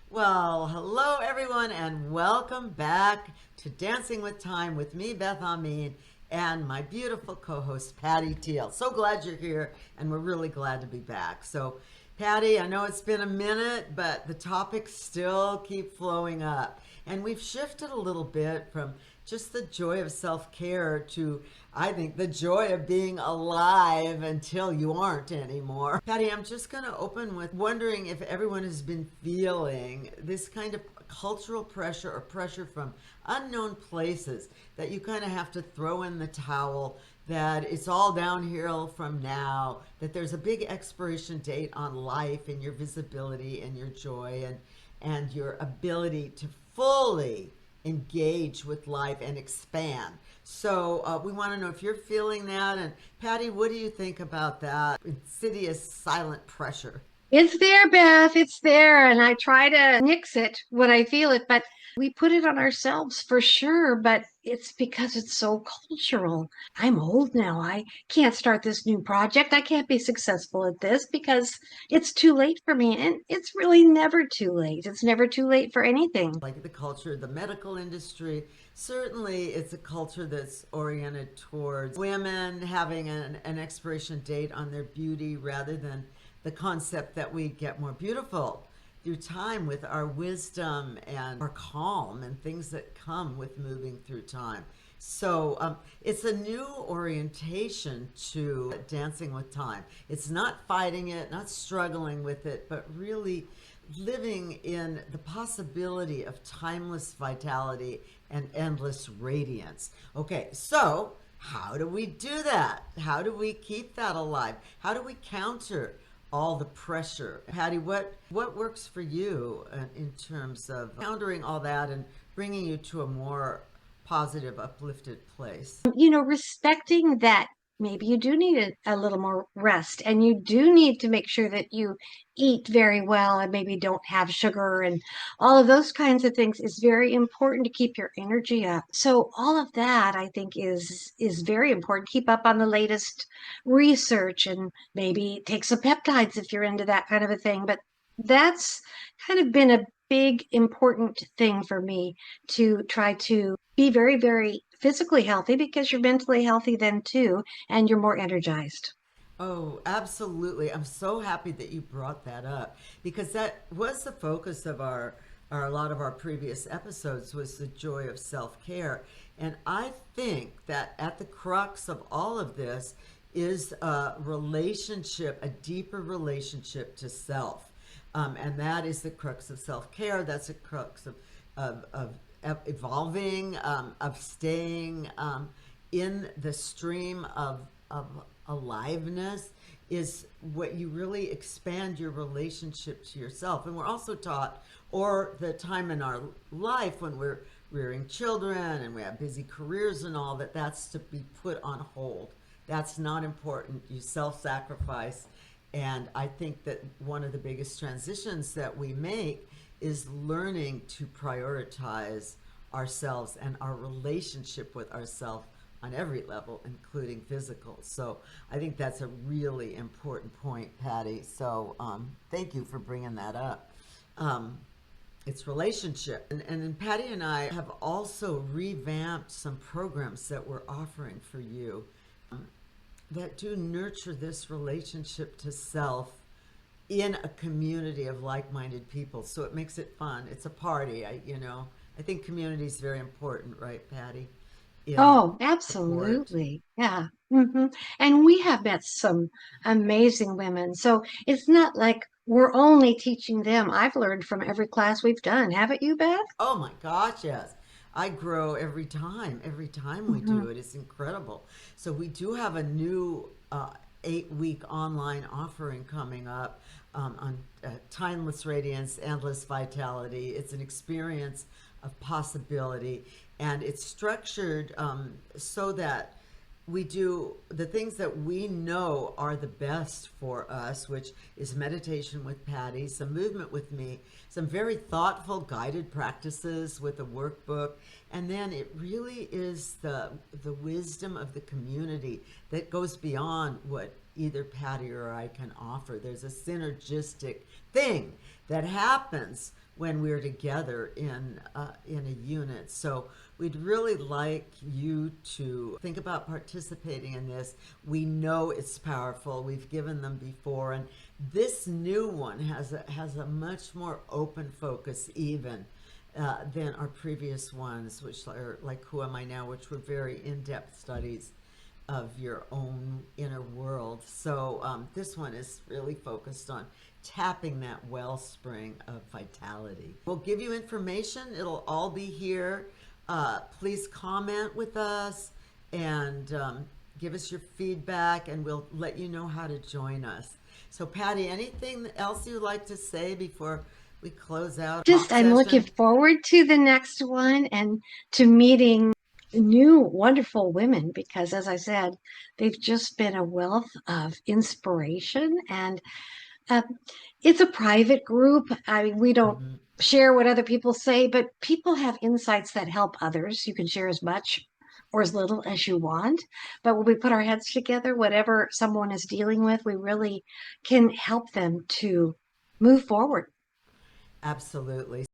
Well, hello everyone, and welcome back to Dancing with Time with me, Beth Amine, and my beautiful co-host Patti Teel. So glad you're here, and we're really glad to be back. So, Patti, I know it's been a minute, but the topics still keep flowing up, and we've shifted a little bit from just the joy of self-care to, I think, the joy of being alive until you aren't anymore. Patti, I'm just going to open with wondering if everyone has been feeling this kind of cultural pressure or pressure from unknown places that you kind of have to throw in the towel, that it's all downhill from now, that there's a big expiration date on life and your visibility and your joy and your ability to fully engage with life and expand. So we want to know if you're feeling that. And Patti, what do you think about that insidious silent pressure? It's there, Beth. It's there. And I try to nix it when I feel it, but we put it on ourselves for sure. But it's because it's so cultural. I'm old now. I can't start this new project. I can't be successful at this because it's too late for me. And it's really never too late. It's never too late for anything. Like the culture, the medical industry, certainly it's a culture that's oriented towards women having an expiration date on their beauty rather than the concept that we get more beautiful through time with our wisdom and our calm and things that come with moving through time. So it's a new orientation to dancing with time. It's not fighting it, not struggling with it, but really living in the possibility of timeless vitality and endless radiance. Okay, so how do we do that? How do we keep that alive? How do we counter all the pressure? Patti, what works for you in terms of countering all that and bringing you to a more positive, uplifted place? Respecting that maybe you do need a little more rest and you do need to make sure that you eat very well and maybe don't have sugar and all of those kinds of things is very important to keep your energy up. So all of that I think is very important. Keep up on the latest research and maybe take some peptides if you're into that kind of a thing. But that's kind of been a big important thing for me to try to be very, very physically healthy because you're mentally healthy then too, and you're more energized. Oh, absolutely. I'm so happy that you brought that up because that was the focus of our a lot of our previous episodes was the joy of self-care. And I think that at the crux of all of this is a relationship, a deeper relationship to self. And that is the crux of self-care. That's the crux of evolving, of staying in the stream of aliveness is what you really expand your relationship to yourself. And we're also taught, or the time in our life when we're rearing children and we have busy careers and all that, that's to be put on hold. That's not important. You self-sacrifice. And I think that one of the biggest transitions that we make is learning to prioritize ourselves and our relationship with ourselves on every level, including physical. So I think that's a really important point, Patti. So thank you for bringing that up. It's relationship. And then Patti and I have also revamped some programs that we're offering for you that do nurture this relationship to self in a community of like-minded people. So it makes it fun. It's a party. I think community is very important, right, Patti? In Oh, support. absolutely. Yeah. And we have met some amazing women. So it's not like we're only teaching them. I've learned from every class we've done, haven't you, Beth? Oh my gosh, yes. I grow every time we hmm do it. It's incredible. So we do have a new 8-week online offering coming up on Timeless Radiance, Endless Vitality. It's an experience of possibility, and it's structured so that we do the things that we know are the best for us, which is meditation with Patti, some movement with me, some very thoughtful guided practices with a workbook, and then it really is the wisdom of the community that goes beyond what either Patti or I can offer. There's a synergistic thing that happens when we're together in a unit. So we'd really like you to think about participating in this. We know it's powerful. We've given them before, and this new one has a much more open focus even than our previous ones, which are like Who Am I Now, which were very in-depth studies of your own inner world. So this one is really focused on tapping that wellspring of vitality. We'll give you information. It'll all be here. Please comment with us and give us your feedback, and we'll let you know how to join us. So, Patti, anything else you'd like to say before we close out Just, talk I'm looking session? forward to the next one and to meeting new wonderful women because, as I said, they've just been a wealth of inspiration. And uh, it's a private group. I mean, we don't Mhm. share what other people say, but people have insights that help others. You can share as much or as little as you want. But when we put our heads together, whatever someone is dealing with, we really can help them to move forward. Absolutely.